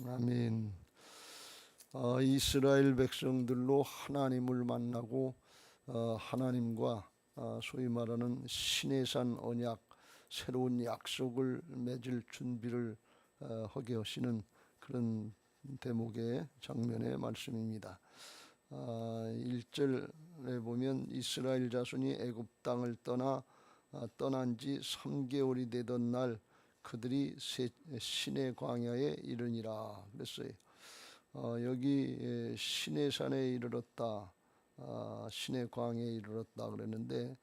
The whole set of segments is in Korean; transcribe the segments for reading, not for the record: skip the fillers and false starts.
아멘. 이스라엘 백성들로 하나님을 만나고 하나님과 소위 말하는 시내산 언약, 새로운 약속을 맺을 준비를 하게 하시는 그런 대목의 장면의 말씀입니다. 1절에 보면 이스라엘 자손이 애굽 땅을 떠난 지 3개월이 되던 날 그들이 시내 광야에 이르니라 그랬어요. 여기 시내산에 이르렀다, 시내 광야에 이르렀다 그랬는데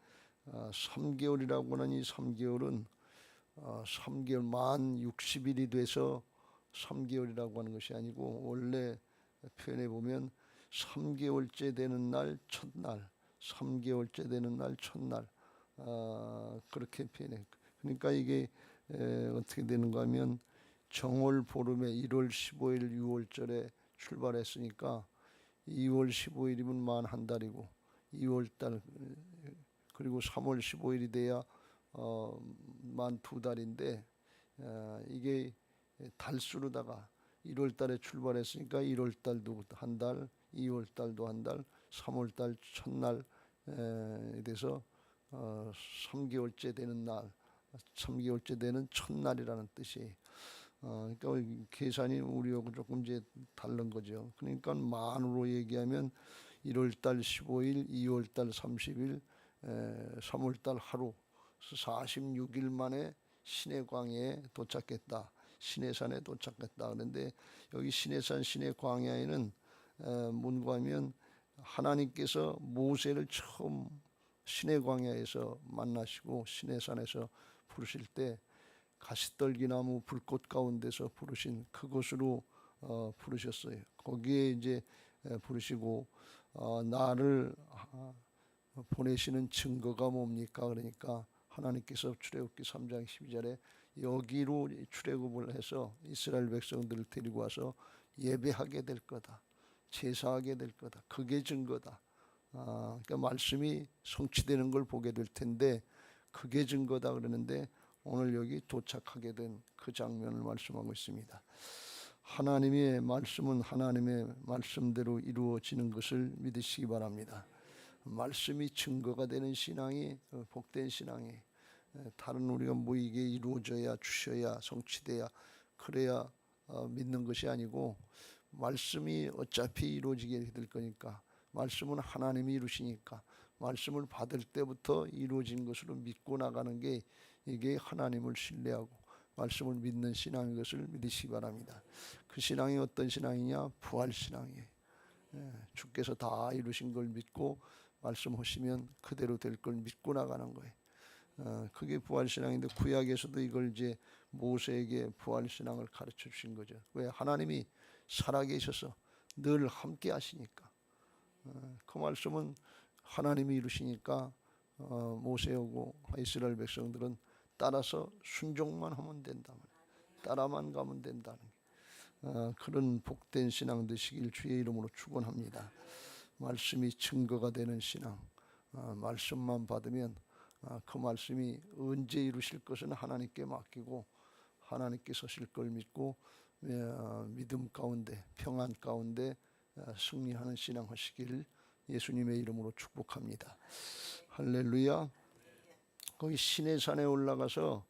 3개월이라고 하는 이 3개월은 3개월 만 60일이 돼서 3개월이라고 하는 것이 아니고 원래 표현해 보면 3개월째 되는 날 첫날, 3개월째 되는 날 첫날, 그렇게 표현해. 그러니까 이게 어떻게 되는가 하면 정월 보름에 1월 15일 6월절에 출발했으니까 2월 15일이면 만 한 달이고 2월달 그리고 3월 15일이 돼야 만 두 달인데, 이게 달수로다가 1월달에 출발했으니까 1월달도 한 달, 2월달도 한 달, 3월달 첫날 돼서 3개월째 되는 날, 3개월째 되는 첫날이라는 뜻이. 그러니까 계산이 우리하고 조금 이제 다른 거죠. 그러니까 만으로 얘기하면 1월달 15일, 2월달 30일, 3월달 하루, 46일 만에 시내 광야에 도착했다. 시내산에 도착했다. 그런데 여기 시내산 시내 광야에는 뭔가 하면 하나님께서 모세를 처음 시내 광야에서 만나시고 시내산에서 부르실 때 가시떨기나무 불꽃 가운데서 부르신 그곳으로 부르셨어요. 거기에 이제 부르시고 나를 보내시는 증거가 뭡니까? 그러니까 하나님께서 출애굽기 3장 12절에 여기로 출애굽을 해서 이스라엘 백성들을 데리고 와서 예배하게 될 거다, 제사하게 될 거다, 그게 증거다. 그러니까 말씀이 성취되는 걸 보게 될 텐데 그게 증거다 그러는데 오늘 여기 도착하게 된 그 장면을 말씀하고 있습니다. 하나님의 말씀은 하나님의 말씀대로 이루어지는 것을 믿으시기 바랍니다. 말씀이 증거가 되는 신앙이 복된 신앙이, 다른 우리가 뭐 이게 이루어져야 주셔야 성취돼야 그래야 믿는 것이 아니고 말씀이 어차피 이루어지게 될 거니까, 말씀은 하나님이 이루시니까 말씀을 받을 때부터 이루어진 것으로 믿고 나가는 게 이게 하나님을 신뢰하고 말씀을 믿는 신앙인 것을 믿으시기 바랍니다. 그 신앙이 어떤 신앙이냐? 부활신앙이에요. 주께서 다 이루신 걸 믿고 말씀하시면 그대로 될 걸 믿고 나가는 거예요. 그게 부활신앙인데 구약에서도 이걸 이제 모세에게 부활신앙을 가르쳐 주신 거죠. 왜? 하나님이 살아계셔서 늘 함께 하시니까. 그 말씀은 하나님이 이루시니까 모세하고 이스라엘 백성들은 따라서 순종만 하면 된다, 따라만 가면 된다는 그런 복된 신앙 되시길 주의 이름으로 축원합니다. 말씀이 증거가 되는 신앙, 말씀만 받으면 그 말씀이 언제 이루실 것은 하나님께 맡기고 하나님께 서실 걸 믿고 믿음 가운데 평안 가운데 승리하는 신앙 하시기를 예수님의 이름으로 축복합니다. 할렐루야. 거기 시내산에 올라가서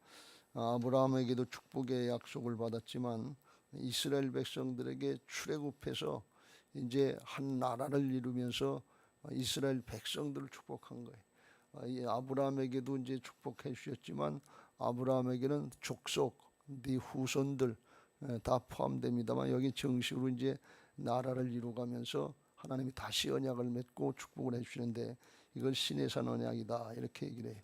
아브라함에게도 축복의 약속을 받았지만 이스라엘 백성들에게 출애굽해서 이제 한 나라를 이루면서 이스라엘 백성들을 축복한 거예요. 아브라함에게도 이제 축복해 주셨지만 아브라함에게는 족속, 네 후손들 다 포함됩니다만 여기 정식으로 이제 나라를 이루가면서 하나님이 다시 언약을 맺고 축복을 해주시는데 이걸 시내산 언약이다 이렇게 얘기를 해요.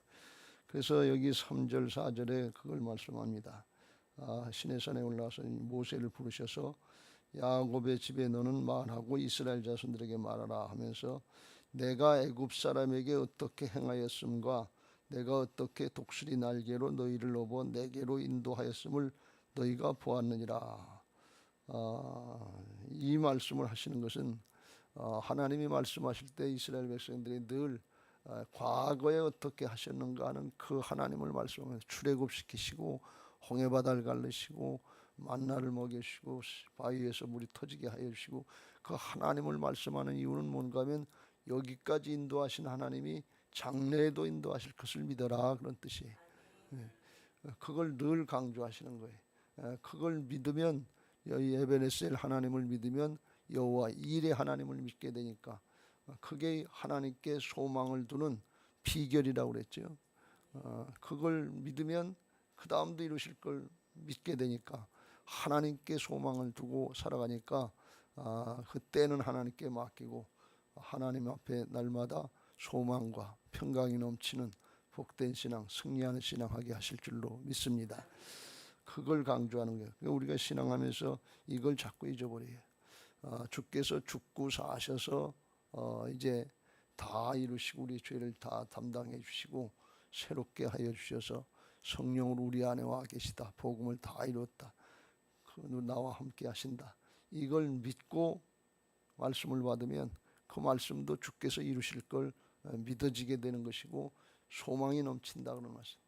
그래서 여기 3절 4절에 그걸 말씀합니다. 시내산에 올라와서 모세를 부르셔서 야곱의 집에 너는 말하고 이스라엘 자손들에게 말하라 하면서 내가 애굽 사람에게 어떻게 행하였음과 내가 어떻게 독수리 날개로 너희를 업어 내게로 인도하였음을 너희가 보았느니라. 이 말씀을 하시는 것은 하나님이 말씀하실 때 이스라엘 백성들이 늘 과거에 어떻게 하셨는가 하는 그 하나님을 말씀하면서 출애굽시키시고 홍해바다를 갈르시고 만나를 먹여주시고 바위에서 물이 터지게 하여 주시고 그 하나님을 말씀하는 이유는 뭔가 하면 여기까지 인도하신 하나님이 장래에도 인도하실 것을 믿어라 그런 뜻이에요. 그걸 늘 강조하시는 거예요. 그걸 믿으면 이 에베네셀 하나님을 믿으면 여호와 일의 하나님을 믿게 되니까 그게 하나님께 소망을 두는 비결이라고 그랬죠. 그걸 믿으면 그 다음도 이루실 걸 믿게 되니까 하나님께 소망을 두고 살아가니까 그때는 하나님께 맡기고 하나님 앞에 날마다 소망과 평강이 넘치는 복된 신앙, 승리하는 신앙하게 하실 줄로 믿습니다. 그걸 강조하는 거예요. 우리가 신앙하면서 이걸 자꾸 잊어버려요. 주께서 죽고 사셔서 이제 다 이루시고 우리 죄를 다 담당해 주시고 새롭게 하여 주셔서 성령으로 우리 안에 와 계시다. 복음을 다 이뤘다. 그 나와 함께 하신다. 이걸 믿고 말씀을 받으면 그 말씀도 주께서 이루실 걸 믿어지게 되는 것이고 소망이 넘친다 그런 말씀.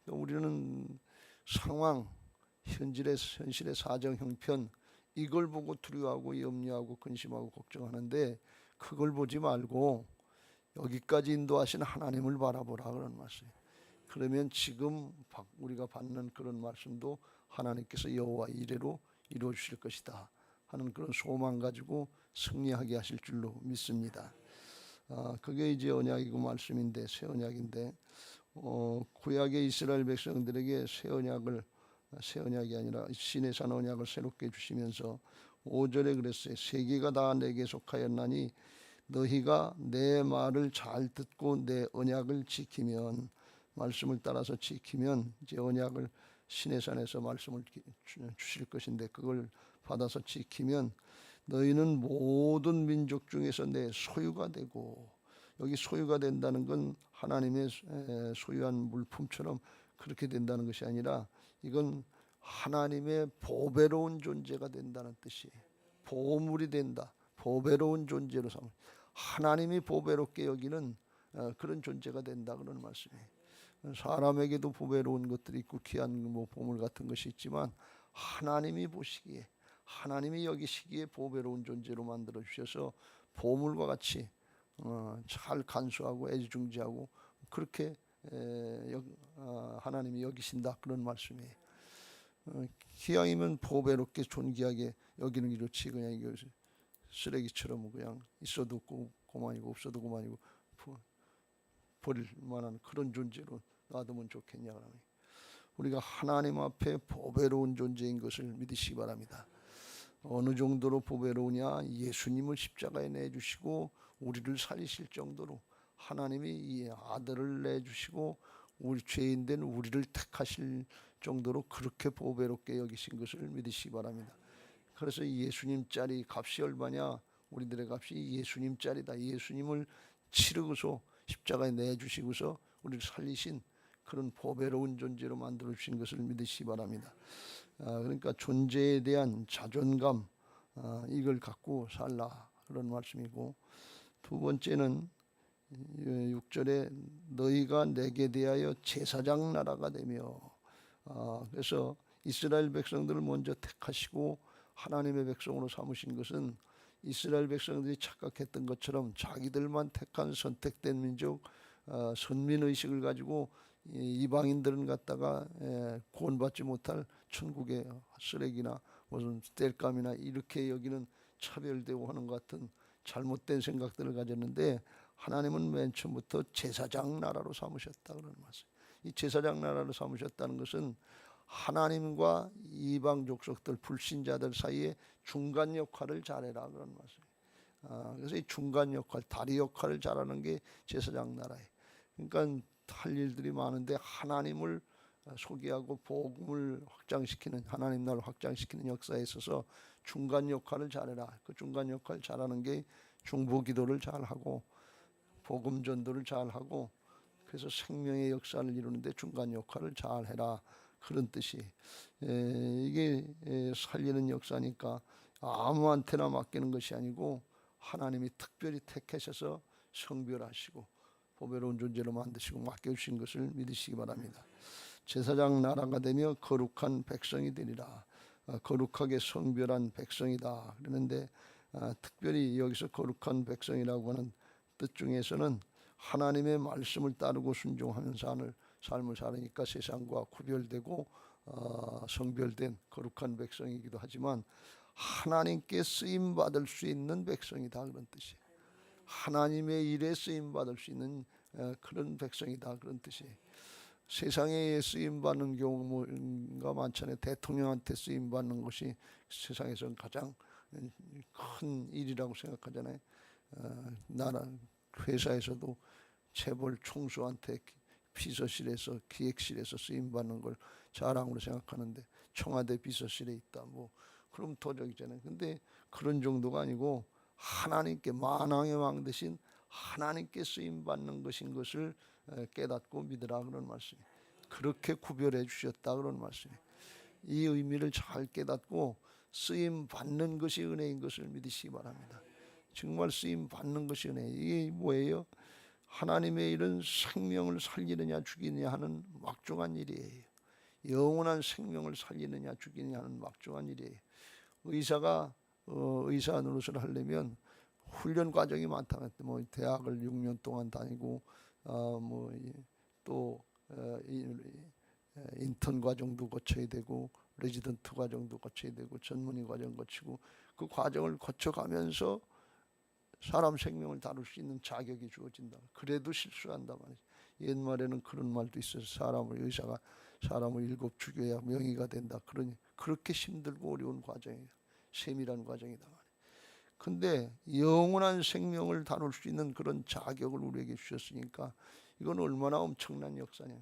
우리는 상황, 현실의 사정 형편 이걸 보고 두려워하고 염려하고 근심하고 걱정하는데 그걸 보지 말고 여기까지 인도하신 하나님을 바라보라 그런 말씀. 그러면 지금 우리가 받는 그런 말씀도 하나님께서 여호와 이레로 이루어 주실 것이다 하는 그런 소망 가지고 승리하게 하실 줄로 믿습니다. 그게 이제 언약이고 말씀인데 새 언약인데 구약의 이스라엘 백성들에게 새 언약이 아니라 신의 산 언약을 새롭게 주시면서 5절에 그랬어요. 세계가 다 내게 속하였나니 너희가 내 말을 잘 듣고 내 언약을 지키면 말씀을 따라서 지키면 이제 언약을 신의 산에서 말씀을 주실 것인데 그걸 받아서 지키면 너희는 모든 민족 중에서 내 소유가 되고 여기 소유가 된다는 건 하나님의 소유한 물품처럼 그렇게 된다는 것이 아니라 이건 하나님의 보배로운 존재가 된다는 뜻이에요. 보물이 된다. 보배로운 존재로 삼을 하나님이 보배롭게 여기는 그런 존재가 된다 그런 말씀이에요. 사람에게도 보배로운 것들이 있고 귀한 뭐 보물 같은 것이 있지만 하나님이 보시기에 하나님이 여기시기에 보배로운 존재로 만들어 주셔서 보물과 같이 잘 간수하고 애지중지하고 그렇게 하나님이 여기신다 그런 말씀이에요. 기왕이면 보배롭게 존귀하게 여기는 게 좋지 그냥 이거 쓰레기처럼 그냥 있어도 고만이고 없어도 고만이고 버릴 만한 그런 존재로 놔두면 좋겠냐. 우리가 하나님 앞에 보배로운 존재인 것을 믿으시기 바랍니다. 어느 정도로 보배로우냐? 예수님을 십자가에 내주시고 우리를 살리실 정도로 하나님이 이 아들을 내주시고 우리 죄인된 우리를 택하실 정도로 그렇게 보배롭게 여기신 것을 믿으시기 바랍니다. 그래서 예수님짜리 값이 얼마냐? 우리들의 값이 예수님짜리다. 예수님을 치르고서 십자가에 내주시고서 우리를 살리신 그런 보배로운 존재로 만들어 주신 것을 믿으시기 바랍니다. 그러니까 존재에 대한 자존감 이걸 갖고 살라 그런 말씀이고, 두 번째는 6절에 너희가 내게 대하여 제사장 나라가 되며, 그래서 이스라엘 백성들을 먼저 택하시고 하나님의 백성으로 삼으신 것은 이스라엘 백성들이 착각했던 것처럼 자기들만 택한 선택된 민족, 선민의식을 가지고 이방인들은 갖다가 구원받지 못할 천국의 쓰레기나 무슨 땔감이나 이렇게 여기는 차별되고 하는 것 같은 잘못된 생각들을 가졌는데, 하나님은 맨 처음부터 제사장 나라로 삼으셨다 그러는 말씀. 이 제사장 나라로 삼으셨다는 것은 하나님과 이방 족속들 불신자들 사이에 중간 역할을 잘해라 그런 말씀. 그래서 이 중간 역할, 다리 역할을 잘하는 게 제사장 나라예요. 그러니까 할 일들이 많은데 하나님을 소개하고 복음을 확장시키는, 하나님 나라를 확장시키는 역사에 있어서 중간 역할을 잘해라. 그 중간 역할 잘하는 게 중보기도를 잘하고 복음 전도를 잘하고, 그래서 생명의 역사를 이루는데 중간 역할을 잘해라 그런 뜻이. 이게 살리는 역사니까 아무한테나 맡기는 것이 아니고 하나님이 특별히 택하셔서 성별하시고 보배로운 존재로 만드시고 맡겨주신 것을 믿으시기 바랍니다. 제사장 나라가 되며 거룩한 백성이 되리라. 거룩하게 성별한 백성이다 그러는데, 특별히 여기서 거룩한 백성이라고 하는 뜻 중에서는 하나님의 말씀을 따르고 순종하는 삶을 살으니까 세상과 구별되고 성별된 거룩한 백성이기도 하지만, 하나님께 쓰임 받을 수 있는 백성이다 그런 뜻이에요. 하나님의 일에 쓰임 받을 수 있는 그런 백성이다 그런 뜻이에요. 세상에 쓰임 받는 경우가 많잖아요. 대통령한테 쓰임 받는 것이 세상에서 가장 큰 일이라고 생각하잖아요. 나라 회사에서도 재벌 총수한테 비서실에서 기획실에서 쓰임 받는 걸 자랑으로 생각하는데, 청와대 비서실에 있다 뭐 그럼 도적이잖아요. 근데 그런 정도가 아니고 하나님께, 만왕의 왕 대신 하나님께 쓰임 받는 것인 것을 깨닫고 믿으라 그런 말씀이에요. 그렇게 구별해 주셨다 그런 말씀이에요. 이 의미를 잘 깨닫고 쓰임 받는 것이 은혜인 것을 믿으시기 바랍니다. 정말 쓰임 받는 것이 은혜. 이게 뭐예요? 하나님의 일은 생명을 살리느냐 죽이느냐 하는 막중한 일이에요. 영원한 생명을 살리느냐 죽이느냐 하는 막중한 일이에요. 의사가 의사 노릇을 하려면 훈련 과정이 많다. 뭐 대학을 6년 동안 다니고 또 인턴 과정도 거쳐야 되고 레지던트 과정도 거쳐야 되고 전문의 과정 거치고, 그 과정을 거쳐가면서 사람 생명을 다룰 수 있는 자격이 주어진다. 그래도 실수한다 말이지. 옛말에는 그런 말도 있어서 의사가 사람을 7 죽여야 명의가 된다. 그러니 그렇게 힘들고 어려운 과정이에요. 세밀한 과정이다 말이에요. 근데 영원한 생명을 다룰 수 있는 그런 자격을 우리에게 주셨으니까 이건 얼마나 엄청난 역사냐.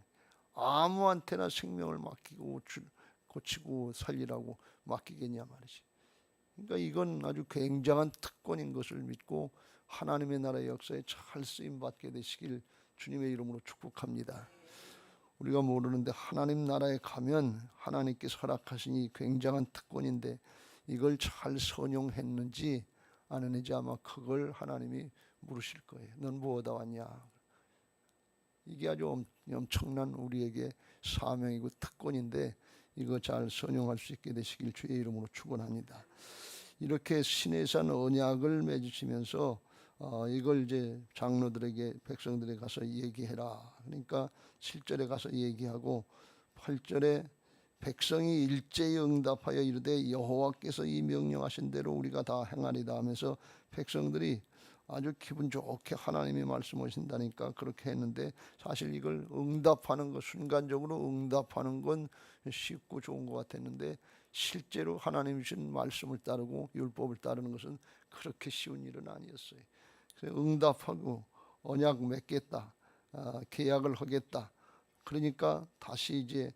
아무한테나 생명을 맡기고 고치고 살리라고 맡기겠냐 말이지. 그러니까 이건 아주 굉장한 특권인 것을 믿고 하나님의 나라의 역사에 잘 쓰임 받게 되시길 주님의 이름으로 축복합니다. 우리가 모르는데 하나님 나라에 가면 하나님께서 허락하신 이 굉장한 특권인데, 이걸 잘 선용했는지 안 했는지 아마 그걸 하나님이 물으실 거예요. 넌 뭐하다 왔냐? 이게 아주 엄청난 우리에게 사명이고 특권인데, 이거 잘 선용할 수 있게 되시길 주의 이름으로 축원합니다. 이렇게 시내산 언약을 맺으시면서 이걸 이제 장로들에게, 백성들에게 가서 얘기해라. 그러니까 7절에 가서 얘기하고 8절에 백성이 일제히 응답하여 이르되 여호와께서 이 명령하신 대로 우리가 다 행하리다 하면서 백성들이 아주 기분 좋게 하나님이 말씀하신다니까 그렇게 했는데, 사실 이걸 응답하는 것, 순간적으로 응답하는 건 쉽고 좋은 것 같았는데, 실제로 하나님이 주신 말씀을 따르고 율법을 따르는 것은 그렇게 쉬운 일은 아니었어요. 그래서 응답하고 언약 맺겠다, 계약을 하겠다. 그러니까 다시 이제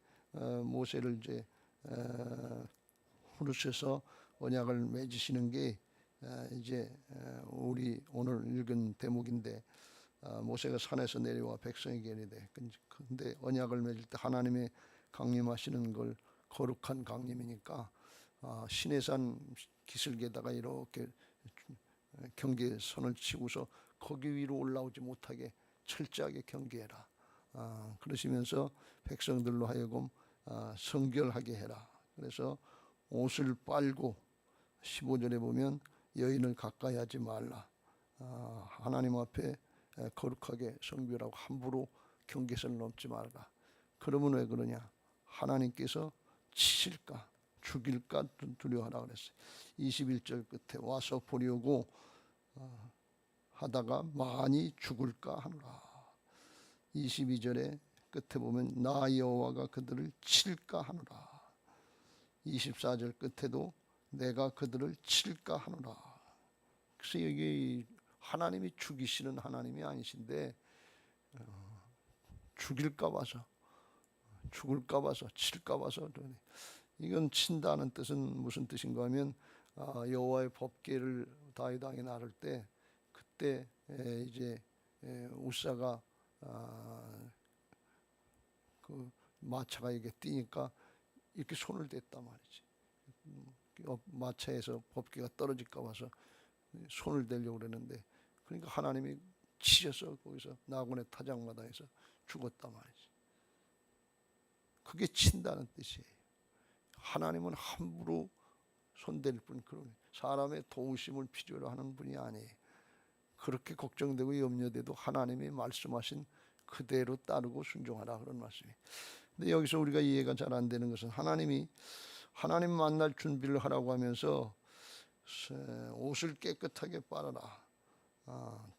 모세를 이제 부르셔서 언약을 맺으시는 게 이제 우리 오늘 읽은 대목인데, 모세가 산에서 내려와 백성에게 이르되, 근데 언약을 맺을 때 하나님의 강림하시는 걸 거룩한 강림이니까 시내산 기슭에다가 이렇게 경계선을 치고서 거기 위로 올라오지 못하게 철저하게 경계해라. 그러시면서 백성들로 하여금 성결하게 해라. 그래서 옷을 빨고 15절에 보면 여인을 가까이 하지 말라. 하나님 앞에 거룩하게 성별하고 함부로 경계선을 넘지 말라. 그러면 왜 그러냐? 하나님께서 치실까 죽일까 두려워하라 그랬어요. 21절 끝에 와서 보려고 하다가 많이 죽을까 하노라. 22절에 끝에 보면 나 여호와가 그들을 칠까 하노라. 24절 끝에도 내가 그들을 칠까 하노라. 그래서 여기 하나님이 죽이시는 하나님이 아니신데 죽일까 봐서, 죽을까 봐서, 칠까 봐서. 이건 친다는 뜻은 무슨 뜻인가 하면 여호와의 법궤를 다윗 왕이 나를 때, 그때 이제 우사가 그 마차가 이게 뛰니까 이렇게 손을 댔단 말이지. 마차에서 법궤가 떨어질까 봐서 손을 대려고 그랬는데, 그러니까 하나님이 치셔서 거기서 나곤의 타작마다에서 죽었단 말이지. 그게 친다는 뜻이에요. 하나님은 함부로 손댈 분, 그런 사람의 도우심을 필요로 하는 분이 아니에요. 그렇게 걱정되고 염려돼도 하나님이 말씀하신 그대로 따르고 순종하라, 그런 말씀이에요. 근데 여기서 우리가 이해가 잘 안 되는 것은 하나님이 하나님 만날 준비를 하라고 하면서 옷을 깨끗하게 빨아라,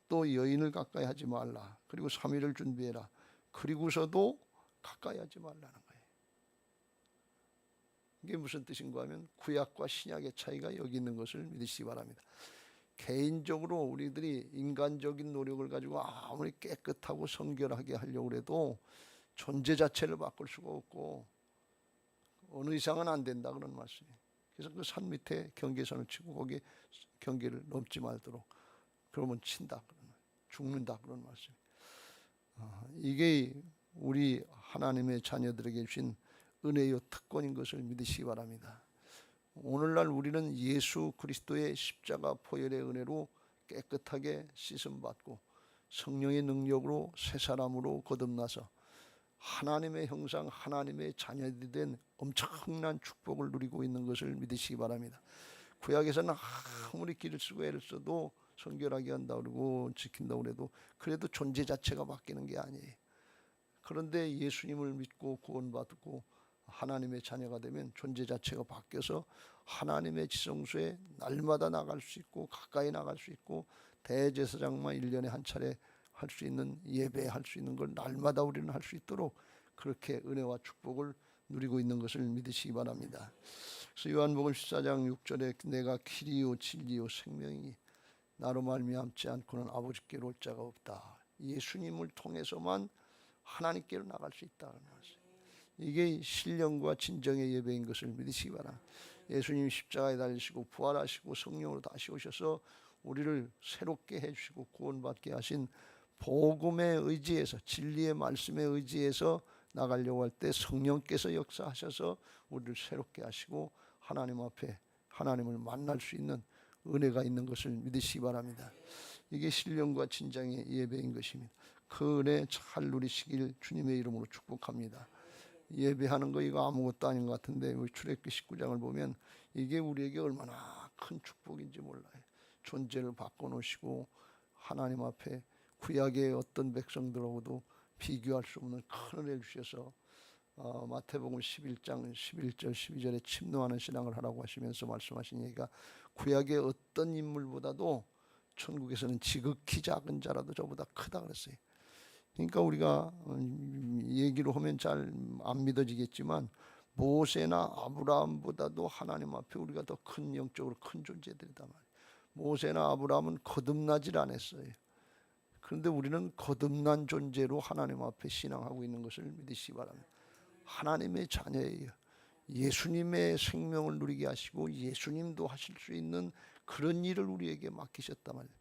또 여인을 가까이 하지 말라, 그리고 3일을 준비해라, 그리고서도 가까이 하지 말라는 거예요. 이게 무슨 뜻인가 하면 구약과 신약의 차이가 여기 있는 것을 믿으시기 바랍니다. 개인적으로 우리들이 인간적인 노력을 가지고 아무리 깨끗하고 성결하게 하려고 해도 존재 자체를 바꿀 수가 없고 어느 이상은 안 된다, 그런 말씀이에요. 그래서 그 산 밑에 경계선을 치고 거기에 경계를 넘지 말도록, 그러면 친다, 죽는다, 그런 말씀이에요. 이게 우리 하나님의 자녀들에게 주신 은혜요 특권인 것을 믿으시기 바랍니다. 오늘날 우리는 예수 그리스도의 십자가 보혈의 은혜로 깨끗하게 씻음받고 성령의 능력으로 새 사람으로 거듭나서 하나님의 형상, 하나님의 자녀들이 된 엄청난 축복을 누리고 있는 것을 믿으시기 바랍니다. 구약에서는 아무리 길을 쓰고 애를 써도 성결하게 한다 그러고 지킨다고 해도 그래도 존재 자체가 바뀌는 게 아니에요. 그런데 예수님을 믿고 구원받고 하나님의 자녀가 되면 존재 자체가 바뀌어서 하나님의 지성소에 날마다 나갈 수 있고 가까이 나갈 수 있고 대제사장만 1년에 한 차례 할 수 있는, 예배할 수 있는 걸 날마다 우리는 할 수 있도록 그렇게 은혜와 축복을 누리고 있는 것을 믿으시기 바랍니다. 그래서 요한복음 14장 6절에 내가 길이요 진리요 생명이니 나로 말미암지 않고는 아버지께로 올 자가 없다. 예수님을 통해서만 하나님께로 나갈 수 있다는 말씀. 이게 신령과 진정의 예배인 것을 믿으시기 바랍니다. 예수님이 십자가에 달리시고 부활하시고 성령으로 다시 오셔서 우리를 새롭게 해주시고 구원받게 하신 복음에 의지해서, 진리의 말씀에 의지해서 나가려고 할 때 성령께서 역사하셔서 우리를 새롭게 하시고 하나님 앞에 하나님을 만날 수 있는 은혜가 있는 것을 믿으시기 바랍니다. 이게 신령과 진정의 예배인 것입니다. 그 은혜 잘 누리시길 주님의 이름으로 축복합니다. 예배하는 거 이거 아무것도 아닌 것 같은데 우리 출애굽기 19장을 보면 이게 우리에게 얼마나 큰 축복인지 몰라요. 존재를 바꿔놓으시고 하나님 앞에 구약의 어떤 백성들하고도 비교할 수 없는 큰 은혜를 주셔서 마태복음 11장 11절 12절에 침노하는 신앙을 하라고 하시면서 말씀하신 얘기가 구약의 어떤 인물보다도 천국에서는 지극히 작은 자라도 저보다 크다 그랬어요. 그러니까 우리가 얘기로 하면 잘 안 믿어지겠지만 모세나 아브라함보다도 하나님 앞에 우리가 더 큰, 영적으로 큰 존재들이다 말이에요. 모세나 아브라함은 거듭나질 않았어요. 그런데 우리는 거듭난 존재로 하나님 앞에 신앙하고 있는 것을 믿으시기 바랍니다. 하나님의 자녀예요. 예수님의 생명을 누리게 하시고 예수님도 하실 수 있는 그런 일을 우리에게 맡기셨단 말이에요.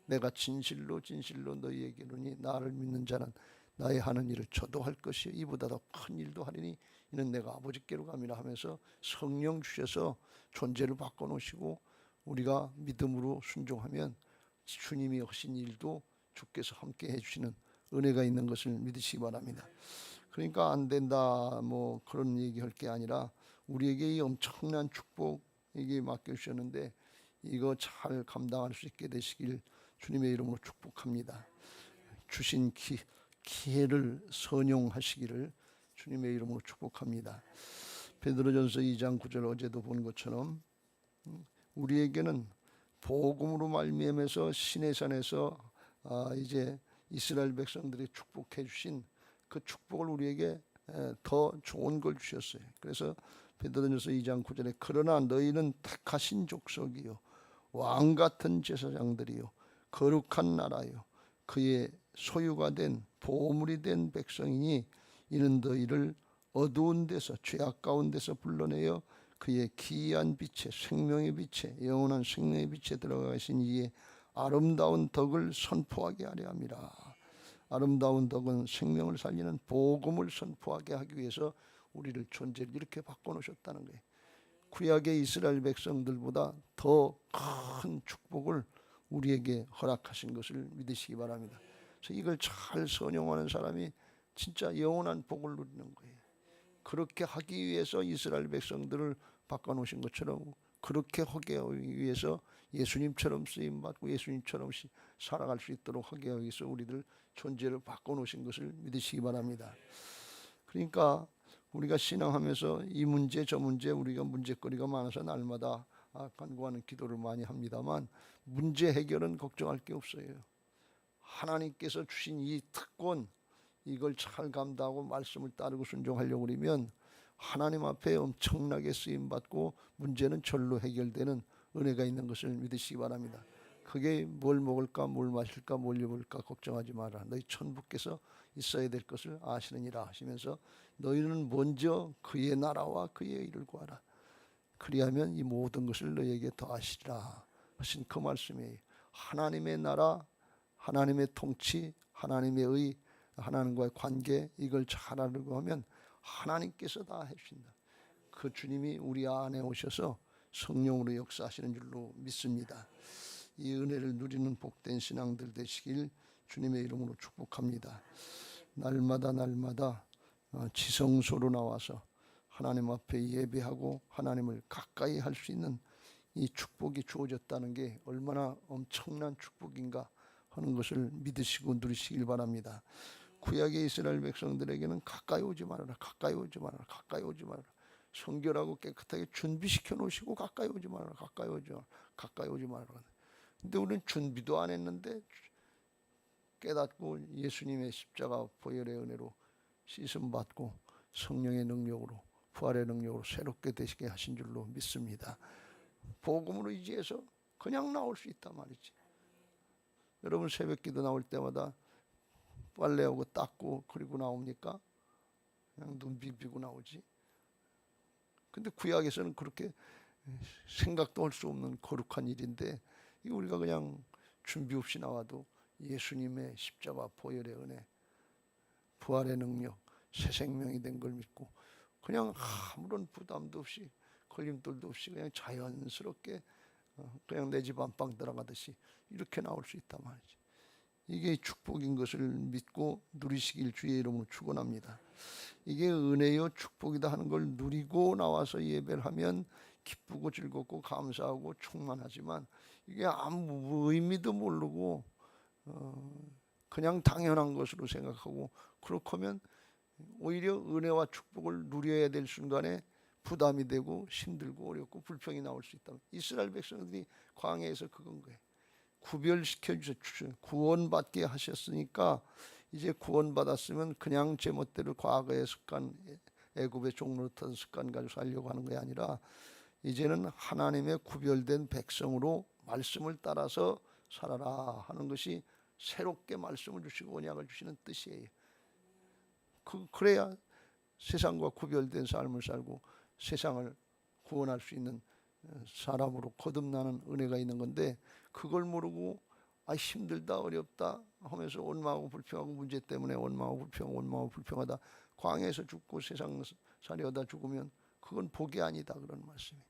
내가 진실로 진실로 너희에게 이르노니 나를 믿는 자는 나의 하는 일을 저도 할 것이요 이보다 더 큰 일도 하리니 이는 내가 아버지께로 감이라 하면서 성령 주셔서 존재를 바꿔놓으시고 우리가 믿음으로 순종하면 주님이 하신 일도 주께서 함께 해주시는 은혜가 있는 것을 믿으시기 바랍니다. 그러니까 안 된다 뭐 그런 얘기할 게 아니라 우리에게 이 엄청난 축복 이게 맡겨주셨는데 이거 잘 감당할 수 있게 되시길 주님의 이름으로 축복합니다. 주신 기회를 선용하시기를 주님의 이름으로 축복합니다. 베드로전서 2장 9절 어제도 본 것처럼 우리에게는 복음으로 말미암아서 시내산에서 이제 이스라엘 백성들이 축복해 주신 그 축복을 우리에게 더 좋은 걸 주셨어요. 그래서 베드로전서 2장 9절에 그러나 너희는 택하신 족속이요 왕 같은 제사장들이요 거룩한 나라요 그의 소유가 된 보물이 된 백성이니 이는 너희를 어두운 데서 죄악 가운데서 불러내어 그의 기이한 빛에 생명의 빛에 영원한 생명의 빛에 들어가 계신 이의 아름다운 덕을 선포하게 하려 함이라. 아름다운 덕은 생명을 살리는 복음을 선포하게 하기 위해서 우리를 존재를 이렇게 바꿔놓으셨다는 거예요. 구약의 이스라엘 백성들보다 더 큰 축복을 우리에게 허락하신 것을 믿으시기 바랍니다. 그래서 이걸 잘 선용하는 사람이 진짜 영원한 복을 누리는 거예요. 그렇게 하기 위해서 이스라엘 백성들을 바꿔놓으신 것처럼 그렇게 하기 위해서 예수님처럼 쓰임받고 예수님처럼 살아갈 수 있도록 하기 위해서 우리들 존재를 바꿔놓으신 것을 믿으시기 바랍니다. 그러니까 우리가 신앙하면서 이 문제 저 문제 우리가 문제거리가 많아서 날마다 간구하는 기도를 많이 합니다만 문제 해결은 걱정할 게 없어요. 하나님께서 주신 이 특권 이걸 잘 감당하고 말씀을 따르고 순종하려고 그러면 하나님 앞에 엄청나게 쓰임받고 문제는 절로 해결되는 은혜가 있는 것을 믿으시기 바랍니다. 그게 뭘 먹을까 뭘 마실까 뭘 입을까 걱정하지 마라. 너희 천부께서 있어야 될 것을 아시느니라 하시면서 너희는 먼저 그의 나라와 그의 의를 구하라. 그리하면 이 모든 것을 너희에게 더하시리라 하신 그 말씀이에요. 하나님의 나라, 하나님의 통치, 하나님의 의, 하나님과의 관계 이걸 잘 알고 하면 하나님께서 다 해주신다. 그 주님이 우리 안에 오셔서 성령으로 역사하시는 줄로 믿습니다. 이 은혜를 누리는 복된 신앙들 되시길 주님의 이름으로 축복합니다. 날마다 지성소로 나와서 하나님 앞에 예배하고 하나님을 가까이 할 수 있는 이 축복이 주어졌다는 게 얼마나 엄청난 축복인가 하는 것을 믿으시고 누리시길 바랍니다. 구약의 이스라엘 백성들에게는 가까이 오지 말아라, 가까이 오지 말아라, 가까이 오지 말아라. 성결하고 깨끗하게 준비시켜 놓으시고 가까이 오지 말아라, 가까이 오지 말아라, 가까이 오지 말아라. 근데 우리는 준비도 안 했는데 깨닫고 예수님의 십자가 보혈의 은혜로 씻음 받고 성령의 능력으로 부활의 능력으로 새롭게 되시게 하신 줄로 믿습니다. 복음으로 의지해서 그냥 나올 수 있단 말이지. 여러분 새벽기도 나올 때마다 빨래하고 닦고 그리고 나옵니까? 그냥 눈 비비고 나오지. 근데 구약에서는 그렇게 생각도 할 수 없는 거룩한 일인데 우리가 그냥 준비 없이 나와도 예수님의 십자가 보혈의 은혜, 부활의 능력, 새 생명이 된 걸 믿고 그냥 아무런 부담도 없이 걸림돌도 없이 그냥 자연스럽게 그냥 내 집 안방 들어가듯이 이렇게 나올 수 있단 말이지. 이게 축복인 것을 믿고 누리시길 주의 이름으로 축원합니다. 이게 은혜요 축복이다 하는 걸 누리고 나와서 예배를 하면 기쁘고 즐겁고 감사하고 충만하지만 이게 아무 의미도 모르고 그냥 당연한 것으로 생각하고 그렇다면 오히려 은혜와 축복을 누려야 될 순간에 부담이 되고 힘들고 어렵고 불평이 나올 수 있다. 이스라엘 백성들이 광야에서 그건 거예요. 구별시켜 주셨죠. 구원받게 하셨으니까 이제 구원받았으면 그냥 제멋대로 과거의 습관, 애굽의 종노릇한 습관 가지고 살려고 하는 게 아니라 이제는 하나님의 구별된 백성으로 말씀을 따라서 살아라 하는 것이 새롭게 말씀을 주시고 언약을 주시는 뜻이에요. 그래야 세상과 구별된 삶을 살고 세상을 구원할 수 있는 사람으로 거듭나는 은혜가 있는 건데 그걸 모르고 힘들다 어렵다 하면서 원망하고 불평하고 문제 때문에 원망하고 불평하다 광야에서 죽고 세상 살려다 죽으면 그건 복이 아니다 그런 말씀이.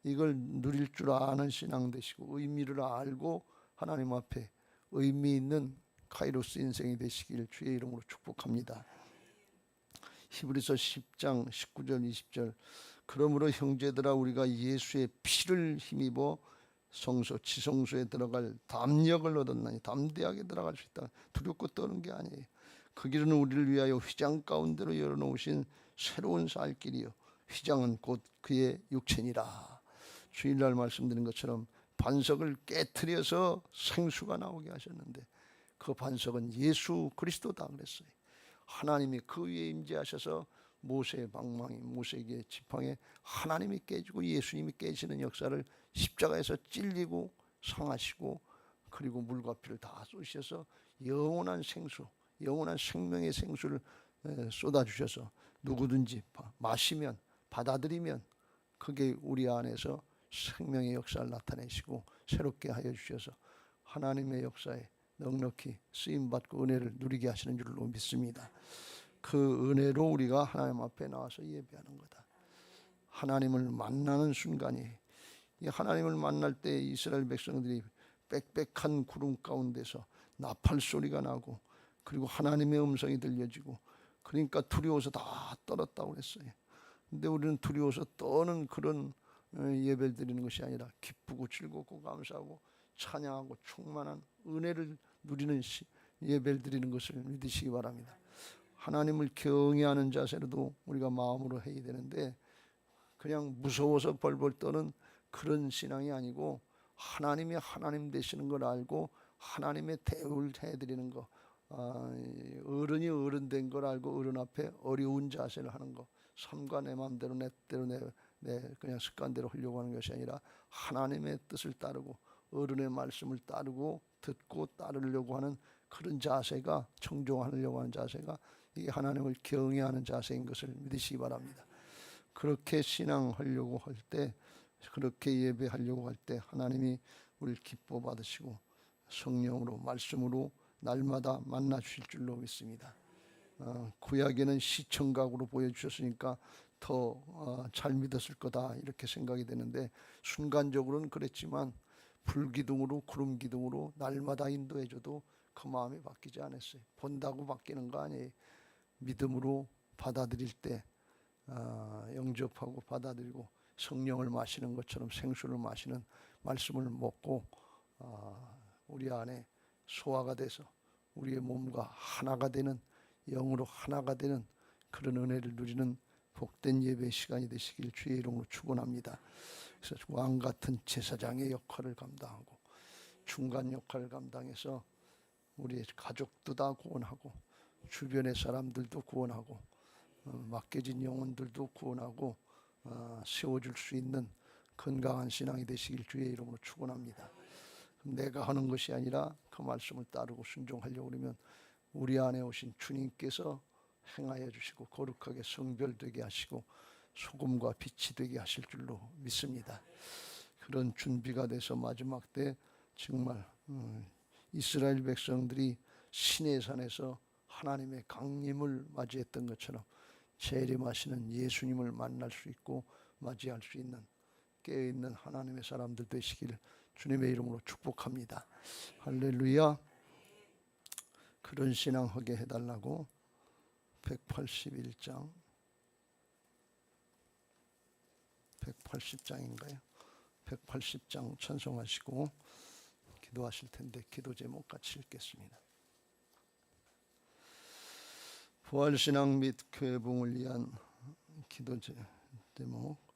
이걸 누릴 줄 아는 신앙 되시고 의미를 알고 하나님 앞에 의미 있는 카이로스 인생이 되시길 주의 이름으로 축복합니다. 히브리서 10장 19절 20절 그러므로 형제들아 우리가 예수의 피를 힘입어 성소 지성소에 들어갈 담력을 얻었나니 담대하게 들어갈 수 있다. 두렵고 떠는 게 아니에요. 그 길은 우리를 위하여 휘장 가운데로 열어놓으신 새로운 살 길이요 휘장은 곧 그의 육체니라. 주일날 말씀드린 것처럼 반석을 깨트려서 생수가 나오게 하셨는데 그 반석은 예수 그리스도다 그랬어요. 하나님이 그 위에 임재하셔서 모세의 방망이 모세에게 지팡이에 하나님이 깨지고 예수님이 깨지는 역사를 십자가에서 찔리고 상하시고 그리고 물과 피를 다 쏘셔서 영원한 생수 영원한 생명의 생수를 쏟아주셔서 누구든지 마시면 받아들이면 그게 우리 안에서 생명의 역사를 나타내시고 새롭게 하여 주셔서 하나님의 역사에 넉넉히 쓰임받고 은혜를 누리게 하시는 줄로 믿습니다. 그 은혜로 우리가 하나님 앞에 나와서 예배하는 거다. 하나님을 만나는 순간이 이 하나님을 만날 때 이스라엘 백성들이 빽빽한 구름 가운데서 나팔 소리가 나고 그리고 하나님의 음성이 들려지고 그러니까 두려워서 다 떨었다고 그랬어요. 근데 우리는 두려워서 떠는 그런 예배를 드리는 것이 아니라 기쁘고 즐겁고 감사하고 찬양하고 충만한 은혜를 누리는 예배를 드리는 것을 믿으시기 바랍니다. 하나님을 경외하는 자세로도 우리가 마음으로 해야 되는데 그냥 무서워서 벌벌 떠는 그런 신앙이 아니고 하나님이 하나님 되시는 걸 알고 하나님의 대우를 해드리는 거, 어른이 어른 된 걸 알고 어른 앞에 어려운 자세를 하는 거, 삶과 내 마음대로 내 때로 내 그냥 습관대로 하려고 하는 것이 아니라 하나님의 뜻을 따르고 어른의 말씀을 따르고 듣고 따르려고 하는 그런 자세가, 청종하려고 하는 자세가 이게 하나님을 경외하는 자세인 것을 믿으시기 바랍니다. 그렇게 신앙하려고 할 때, 그렇게 예배하려고 할 때 하나님이 우리를 기뻐 받으시고 성령으로 말씀으로 날마다 만나 주실 줄로 믿습니다. 구약에는 시청각으로 보여주셨으니까 더 잘 믿었을 거다 이렇게 생각이 되는데 순간적으로는 그랬지만 불기둥으로 구름 기둥으로 날마다 인도해줘도 그 마음이 바뀌지 않았어요. 본다고 바뀌는 거 아니에요. 믿음으로 받아들일 때 영접하고 받아들이고 성령을 마시는 것처럼 생수를 마시는 말씀을 먹고 우리 안에 소화가 돼서 우리의 몸과 하나가 되는, 영으로 하나가 되는 그런 은혜를 누리는 복된 예배 시간이 되시길 주의 이름으로 축원합니다. 그래서 왕 같은 제사장의 역할을 감당하고 중간 역할을 감당해서 우리의 가족도 다 구원하고 주변의 사람들도 구원하고 맡겨진 영혼들도 구원하고 세워줄 수 있는 건강한 신앙이 되시길 주의 이름으로 축원합니다. 내가 하는 것이 아니라 그 말씀을 따르고 순종하려고 그러면 우리 안에 오신 주님께서 행하여 주시고 거룩하게 성별되게 하시고 소금과 빛이 되게 하실 줄로 믿습니다. 그런 준비가 돼서 마지막 때 정말 이스라엘 백성들이 시내산에서 하나님의 강림을 맞이했던 것처럼 재림하시는 예수님을 만날 수 있고 맞이할 수 있는 깨어있는 하나님의 사람들 되시길 주님의 이름으로 축복합니다. 할렐루야. 그런 신앙하게 해달라고 181장 180장인가요? 180장 찬송하시고 기도하실 텐데 기도 제목 같이 읽겠습니다. 부활신앙 및 교회 부흥을 위한 기도 제목